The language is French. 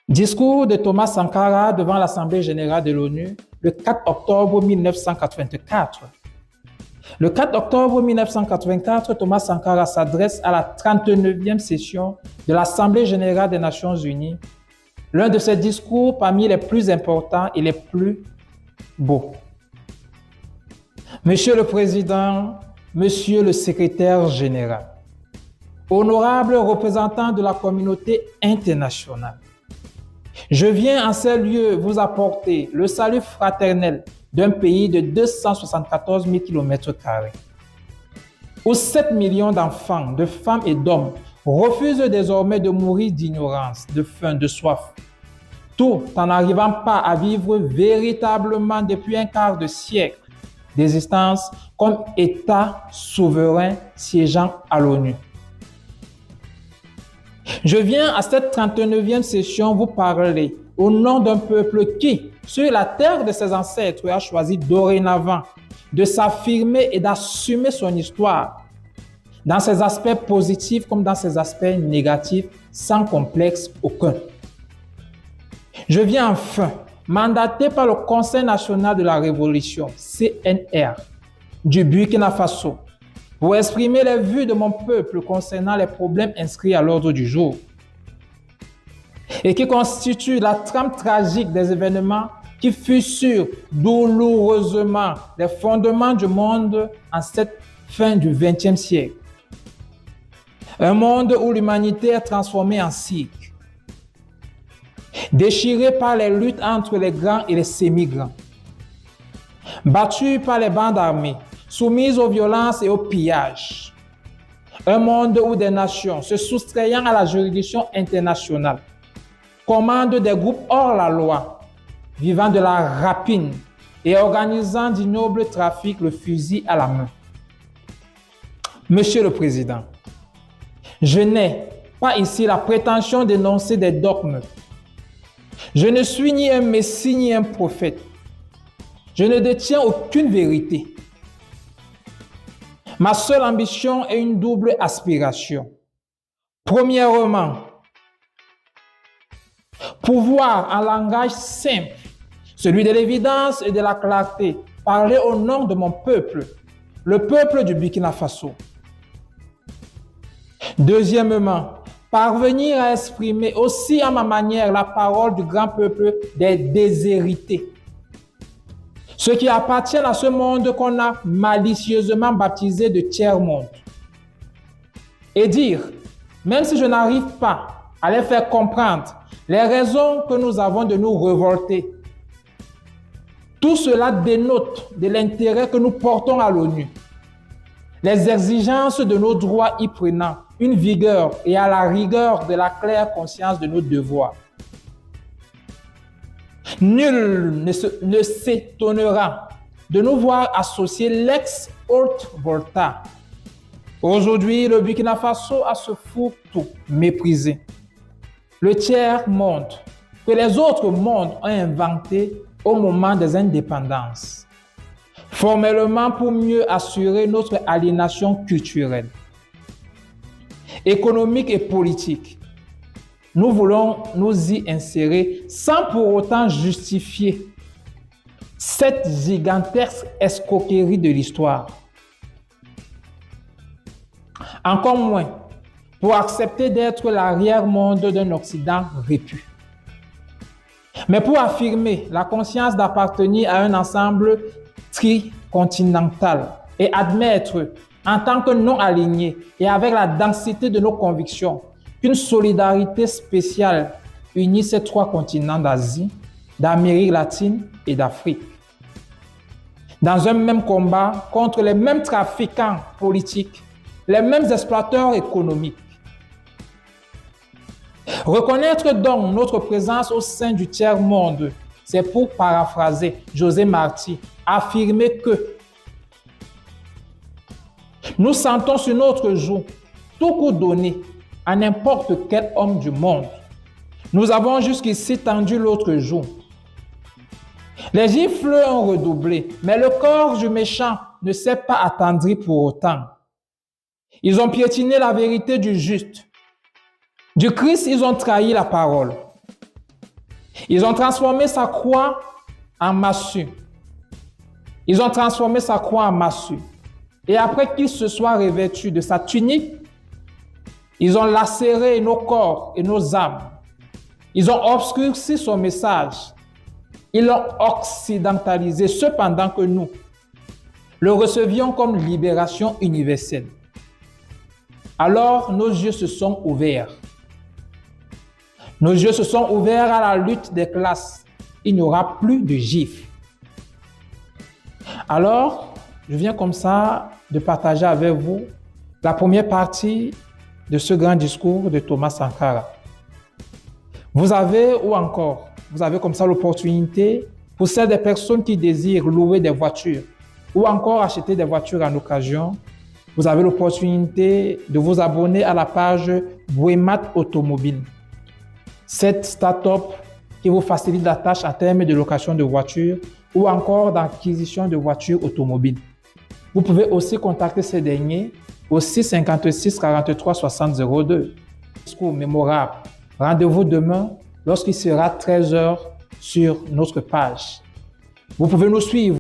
Discours de Thomas Sankara devant l'Assemblée générale de l'ONU le 4 octobre 1984. Le 4 octobre 1984, Thomas Sankara s'adresse à la 39e session de l'Assemblée générale des Nations unies, l'un de ses discours parmi les plus importants et les plus beaux. Monsieur le Président, Monsieur le Secrétaire général, honorables représentants de la communauté internationale, je viens en ces lieux vous apporter le salut fraternel d'un pays de 274 000 km², où 7 millions d'enfants, de femmes et d'hommes refusent désormais de mourir d'ignorance, de faim, de soif, tout en n'arrivant pas à vivre véritablement depuis un quart de siècle d'existence comme État souverain siégeant à l'ONU. Je viens à cette 39e session vous parler au nom d'un peuple qui, sur la terre de ses ancêtres, a choisi dorénavant de s'affirmer et d'assumer son histoire, dans ses aspects positifs comme dans ses aspects négatifs, sans complexe aucun. Je viens enfin, mandaté par le Conseil national de la Révolution, CNR, du Burkina Faso, pour exprimer les vues de mon peuple concernant les problèmes inscrits à l'ordre du jour et qui constituent la trame tragique des événements qui fissurent douloureusement les fondements du monde en cette fin du XXe siècle. Un monde où l'humanité est transformée en cirque, déchirée par les luttes entre les grands et les semi-grands, battue par les bandes armées, soumise aux violences et aux pillages. Un monde où des nations, se soustrayant à la juridiction internationale, commandent des groupes hors la loi, vivant de la rapine et organisant d'ignobles trafics le fusil à la main. Monsieur le Président, je n'ai pas ici la prétention d'énoncer des dogmes. Je ne suis ni un messie ni un prophète. Je ne détiens aucune vérité. Ma seule ambition est une double aspiration. Premièrement, pouvoir en langage simple, celui de l'évidence et de la clarté, parler au nom de mon peuple, le peuple du Burkina Faso. Deuxièmement, parvenir à exprimer aussi à ma manière la parole du grand peuple des déshérités, ceux qui appartiennent à ce monde qu'on a malicieusement baptisé de tiers-monde. Et dire, même si je n'arrive pas à les faire comprendre les raisons que nous avons de nous révolter, tout cela dénote de l'intérêt que nous portons à l'ONU, les exigences de nos droits y prenant une vigueur et à la rigueur de la claire conscience de nos devoirs. Nul ne s'étonnera de nous voir associer l'ex-Haute-Volta. Aujourd'hui, le Burkina Faso a ce fourre-tout méprisé. Le tiers-monde que les autres mondes ont inventé au moment des indépendances, formellement pour mieux assurer notre aliénation culturelle, économique et politique. Nous voulons nous y insérer sans pour autant justifier cette gigantesque escroquerie de l'histoire. Encore moins pour accepter d'être l'arrière-monde d'un Occident répu. Mais pour affirmer la conscience d'appartenir à un ensemble tricontinental et admettre en tant que non alignés et avec la densité de nos convictions qu'une solidarité spéciale unit ces trois continents d'Asie, d'Amérique latine et d'Afrique, dans un même combat contre les mêmes trafiquants politiques, les mêmes exploiteurs économiques. Reconnaître donc notre présence au sein du tiers-monde, c'est pour paraphraser José Marti, affirmer que nous sentons sur notre joue tout coup donné à n'importe quel homme du monde. Nous avons jusqu'ici tendu l'autre joue. Les gifles ont redoublé, mais le corps du méchant ne s'est pas attendri pour autant. Ils ont piétiné la vérité du juste. Du Christ, ils ont trahi la parole. Ils ont transformé sa croix en massue. Ils ont transformé sa croix en massue. Et après qu'il se soit revêtu de sa tunique, ils ont lacéré nos corps et nos âmes. Ils ont obscurci son message. Ils l'ont occidentalisé, cependant que nous le recevions comme libération universelle. Alors nos yeux se sont ouverts. Nos yeux se sont ouverts à la lutte des classes. Il n'y aura plus de gifles. Alors, je viens comme ça de partager avec vous la première partie de ce grand discours de Thomas Sankara. Vous avez comme ça l'opportunité pour celles des personnes qui désirent louer des voitures ou encore acheter des voitures en occasion. Vous avez l'opportunité de vous abonner à la page Bouemat Automobile. Cette start-up qui vous facilite la tâche en termes de location de voitures ou encore d'acquisition de voitures automobiles. Vous pouvez aussi contacter ces derniers au 656 43 60 02. Discours mémorable. Rendez-vous demain lorsqu'il sera 13 h sur notre page. Vous pouvez nous suivre